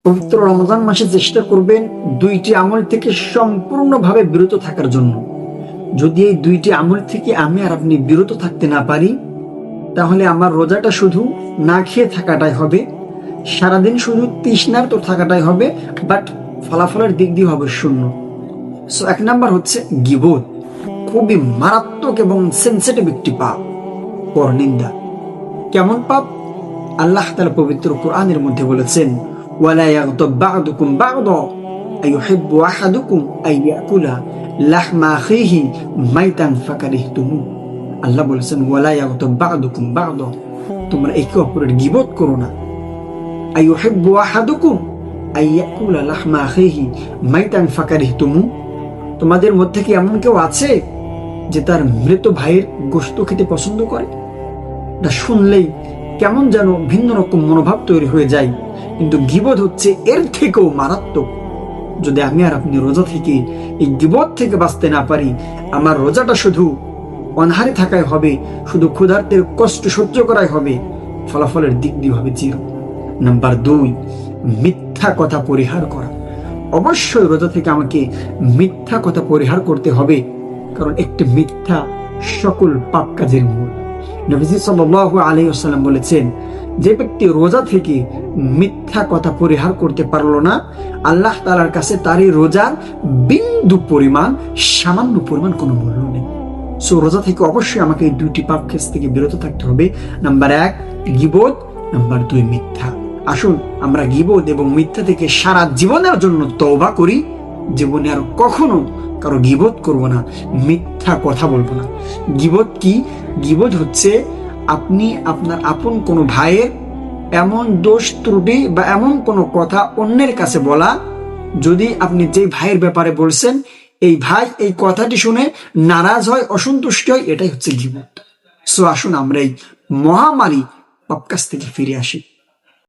পবিত্র রমজান মাসে চেষ্টা করবেন দুইটি আমল থেকে সম্পূর্ণভাবে বিরত থাকার জন্য। যদি এই দুইটি আমল থেকে আমি আর আপনি বিরত থাকতে না পারি, তাহলে আমার রোজাটা শুধু না খেয়ে থাকাটাই হবে, সারাদিন শুধু তৃষ্ণার তো থাকাটাই হবে, বাট ফলাফলের দিক দিয়ে হবে শূন্য। সো 1 নাম্বার হচ্ছে গীবত। খুবই মারাত্মক এবং সেন্সিটিভ একটি পাপ, পরনিন্দা। কেমন পাপ? আল্লাহ তাআলা পবিত্র কোরআনের মধ্যে বলেছেন, ওয়ালা ইয়াগতাব বা'দুকুম বা'দা আইয়ুহিব্বু আহাদুকুম আইয়াকুলা লাহমা আখিহি মাইতান ফাকারিহতুমু। আল্লাহ বলেছেন, ওয়ালা ইয়াগতাব বা'দুকুম বা'দা, তোমরা একে অপরের গীবত করো না। আইয়ুহিব্বু আহাদুকুম আইয়াকুলা লাহমা আখিহি মাইতান ফাকারিহতুমু, তোমাদের মধ্যে কি এমন কেউ আছে যে তার মৃত ভাইয়ের গোশত খেতে পছন্দ করে? এটা শুনলেই কেমন যেন ভিন্ন রকম মনোভাব তৈরি হয়ে যায়। কিন্তু গীবত হচ্ছে এর থেকেও মারাত্মক। যদি আমি আর আপনি রোজা থেকে এই গীবত থেকে বাঁচতে না পারি, আমার রোজাটা শুধু অনাহারে থাকাই হবে, শুধু ক্ষুধার্তের কষ্ট সহ্য করাই হবে, ফলাফলের দিক দিয়ে হবে জিরো। নাম্বার 2, মিথ্যা কথা পরিহার করা। অবশ্যই রোজা থেকে আমাকে মিথ্যা কথা পরিহার করতে হবে, কারণ একটি মিথ্যা সকল পাপ কাজের মূল। নবীজি সাল্লাল্লাহু আলাইহি ওয়াসাল্লাম বলেছেন, যে ব্যক্তি রোজা থেকে মিথ্যা কথা পরিহার করতে পারলো না, আল্লাহ তাআলার কাছে তার এই রোজার বিন্দু পরিমাণ, সামান্য পরিমাণ কোনো মূল্য নেই। সো রোজা থেকে অবশ্যই আমাকে এই দুইটি পাপ কাজ থেকে বিরত থাকতে হবে। নাম্বার 1 গীবত, নাম্বার 2 মিথ্যা। আসুন আমরা গীবত এবং মিথ্যা থেকে সারা জীবনের জন্য তওবা করি। জীবনে আর কখনো কারো গীবত করব না, মিথ্যা কথা বলবো না। গীবত কি? গীবত হচ্ছে আপনি আপনার আপন কোনো ভাইয়ের এমন দোষ ত্রুটি বা এমন কোনো কথা অন্যের কাছে বলা, যদি আপনি যে ভাইয়ের ব্যাপারে বলছেন এই ভাই এই কথাটি শুনে নারাজ হয়, অসন্তুষ্ট হয়, এটাই হচ্ছে গীবত। সো আসুন আমরা এই মহামারী পাপ কাজ থেকে ফিরে আসি।